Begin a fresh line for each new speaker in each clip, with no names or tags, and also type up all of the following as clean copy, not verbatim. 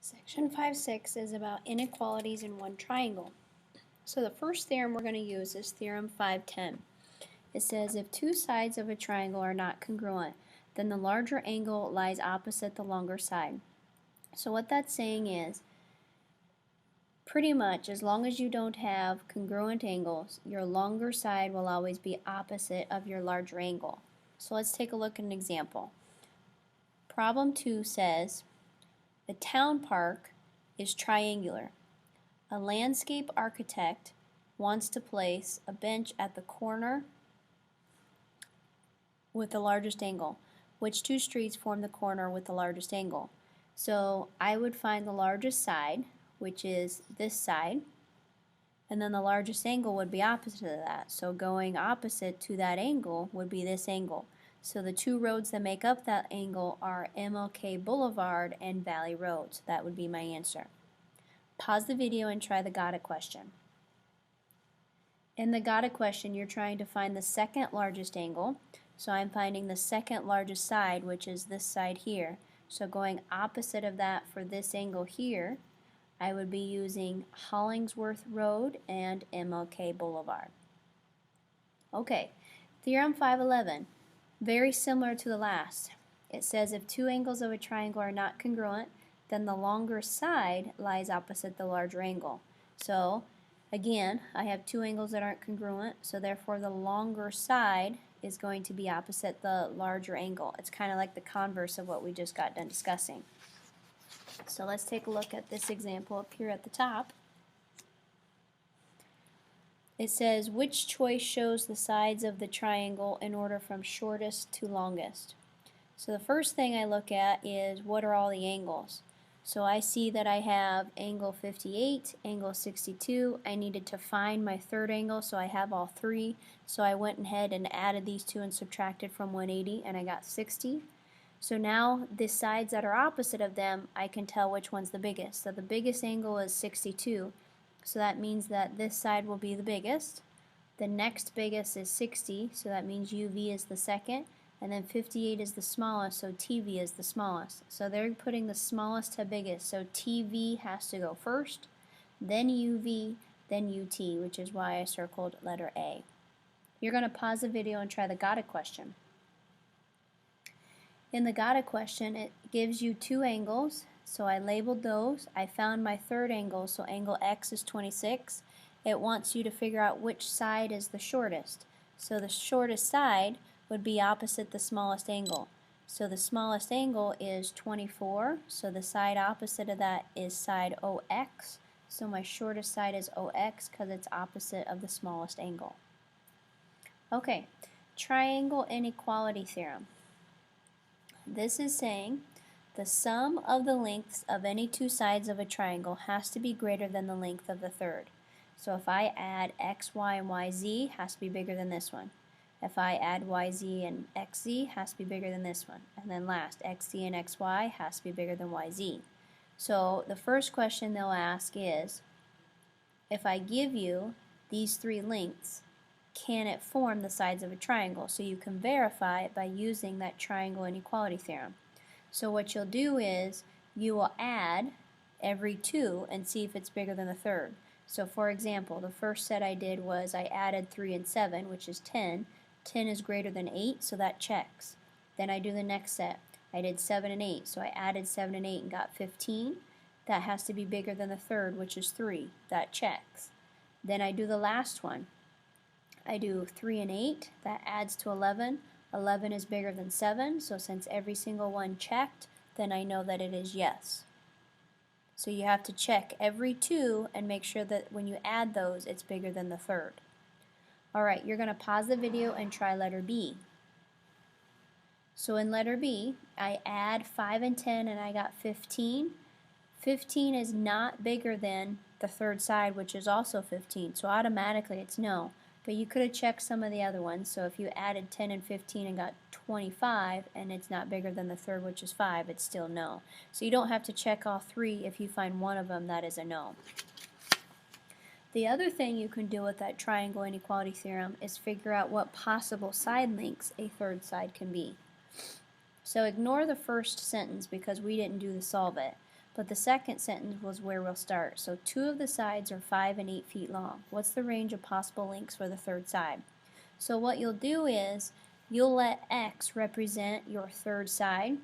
Section 5.6 is about inequalities in one triangle. So the first theorem we're going to use is theorem 5.10. It says if two sides of a triangle are not congruent, then the larger angle lies opposite the longer side. So what that's saying is, pretty much as long as you don't have congruent angles, your longer side will always be opposite of your larger angle. So let's take a look at an example. Problem 2 says, the town park is triangular. A landscape architect wants to place a bench at the corner with the largest angle. Which two streets form the corner with the largest angle? So I would find the largest side, which is this side, and then the largest angle would be opposite of that. So going opposite to that angle would be this angle. So the two roads that make up that angle are MLK Boulevard and Valley Road. So that would be my answer. Pause the video and try the got it question. In the got it question, you're trying to find the second largest angle. So I'm finding the second largest side, which is this side here. So going opposite of that for this angle here, I would be using Hollingsworth Road and MLK Boulevard. Okay, theorem 5.11. Very similar to the last. It says if two angles of a triangle are not congruent, then the longer side lies opposite the larger angle. So again, I have two angles that aren't congruent, so therefore the longer side is going to be opposite the larger angle. It's kind of like the converse of what we just got done discussing. So let's take a look at this example up here at the top. It says, which choice shows the sides of the triangle in order from shortest to longest? So the first thing I look at is what are all the angles? So I see that I have angle 58, angle 62. I needed to find my third angle, so I have all three. So I went ahead and added these two and subtracted from 180, and I got 60. So now the sides that are opposite of them, I can tell which one's the biggest. So the biggest angle is 62. So that means that this side will be the biggest. The next biggest is 60, so that means UV is the second. And then 58 is the smallest, so TV is the smallest. So they're putting the smallest to biggest. So TV has to go first, then UV, then UT, which is why I circled letter A. You're going to pause the video and try the got it question. In the got it question, it gives you two angles. So I labeled those. I found my third angle, so angle X is 26. It wants you to figure out which side is the shortest. So the shortest side would be opposite the smallest angle. So the smallest angle is 24, so the side opposite of that is side OX. So my shortest side is OX because it's opposite of the smallest angle. Okay, triangle inequality theorem. This is saying the sum of the lengths of any two sides of a triangle has to be greater than the length of the third. So if I add x, y, and yz, has to be bigger than this one. If I add yz and xz, has to be bigger than this one. And then last, xz and xy has to be bigger than yz. So the first question they'll ask is, if I give you these three lengths, can it form the sides of a triangle? So you can verify it by using that triangle inequality theorem. So what you'll do is you will add every two and see if it's bigger than the third. So for example, the first set I did was I added 3 and 7, which is 10. 10 is greater than 8, so that checks. Then I do the next set. I did 7 and 8, so I added 7 and 8 and got 15. That has to be bigger than the third, which is 3. That checks. Then I do the last one. I do 3 and 8, that adds to 11. 11 is bigger than 7, so since every single one checked, then I know that it is yes. So you have to check every two and make sure that when you add those, it's bigger than the third. Alright, you're going to pause the video and try letter B. So in letter B, I add 5 and 10 and I got 15. 15 is not bigger than the third side, which is also 15, so automatically it's no. But you could have checked some of the other ones, so if you added 10 and 15 and got 25 and it's not bigger than the third, which is 5, it's still no. So you don't have to check all three. If you find one of them, that is a no. The other thing you can do with that triangle inequality theorem is figure out what possible side lengths a third side can be. So ignore the first sentence because we didn't do the solve it. but the second sentence was where we'll start. So 2 of the sides are 5 and 8 feet long. What's the range of possible lengths for the third side? So what you'll do is you'll let x represent your third side,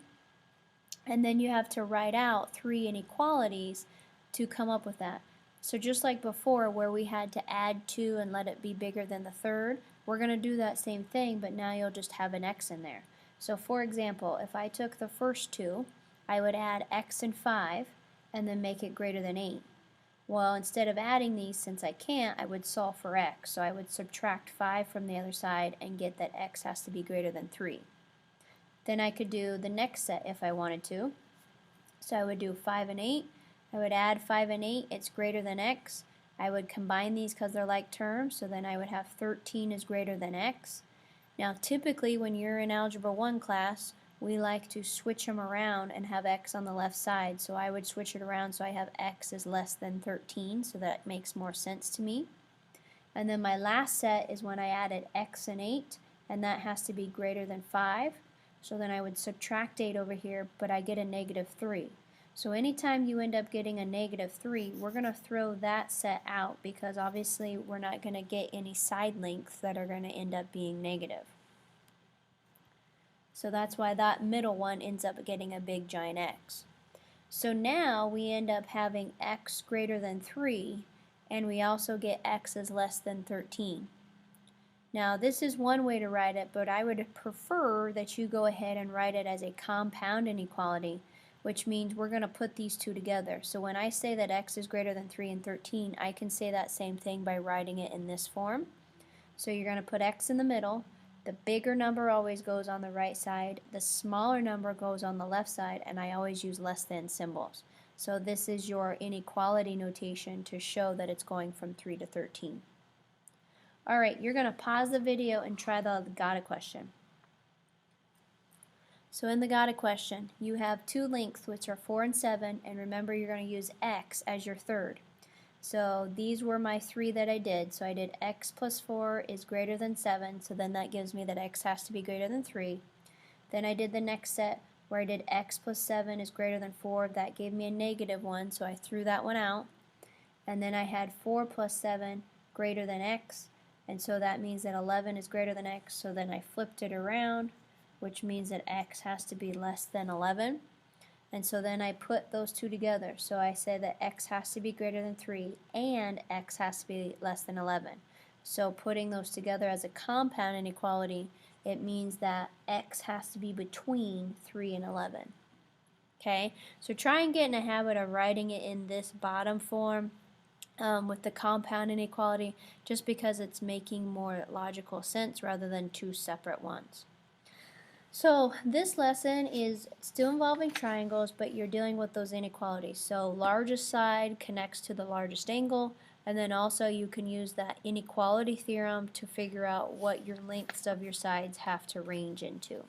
and then you have to write out 3 inequalities to come up with that. So just like before where we had to add 2 and let it be bigger than the third, we're going to do that same thing, but now you'll just have an x in there. So for example, if I took the first 2, I would add x and 5 and then make it greater than 8. Well, instead of adding these, since I can't, I would solve for x. So I would subtract 5 from the other side and get that x has to be greater than 3. Then I could do the next set if I wanted to. So I would do 5 and 8. I would add 5 and 8, it's greater than x. I would combine these because they're like terms, so then I would have 13 is greater than x. Now typically when you're in Algebra 1 class, we like to switch them around and have x on the left side. So I would switch it around so I have x is less than 13, so that makes more sense to me. And then my last set is when I added x and 8, and that has to be greater than 5. So then I would subtract 8 over here, but I get a -3. So anytime you end up getting a -3, we're going to throw that set out because obviously we're not going to get any side lengths that are going to end up being negative. So that's why that middle one ends up getting a big giant X. So now we end up having x greater than 3, and we also get x is less than 13. Now this is one way to write it, but I would prefer that you go ahead and write it as a compound inequality, which means we're going to put these two together. So when I say that x is greater than 3 and 13, I can say that same thing by writing it in this form. So you're going to put x in the middle. The bigger number always goes on the right side, the smaller number goes on the left side, and I always use less than symbols. So this is your inequality notation to show that it's going from 3 to 13. Alright, you're going to pause the video and try the got it question. So in the got it question, you have two lengths which are 4 and 7, and remember you're going to use x as your third. So these were my 3 that I did. So I did x plus 4 is greater than 7, so then that gives me that x has to be greater than 3. Then I did the next set where I did x plus 7 is greater than 4. That gave me a -1, so I threw that one out. And then I had 4 plus 7 greater than x, and so that means that 11 is greater than x, so then I flipped it around, which means that x has to be less than 11. And so then I put those two together. So I say that x has to be greater than 3 and x has to be less than 11. So putting those together as a compound inequality, it means that x has to be between 3 and 11. Okay, so try and get in a habit of writing it in this bottom form with the compound inequality, just because it's making more logical sense rather than two separate ones. So this lesson is still involving triangles, but you're dealing with those inequalities. So largest side connects to the largest angle, and then also you can use that inequality theorem to figure out what your lengths of your sides have to range into.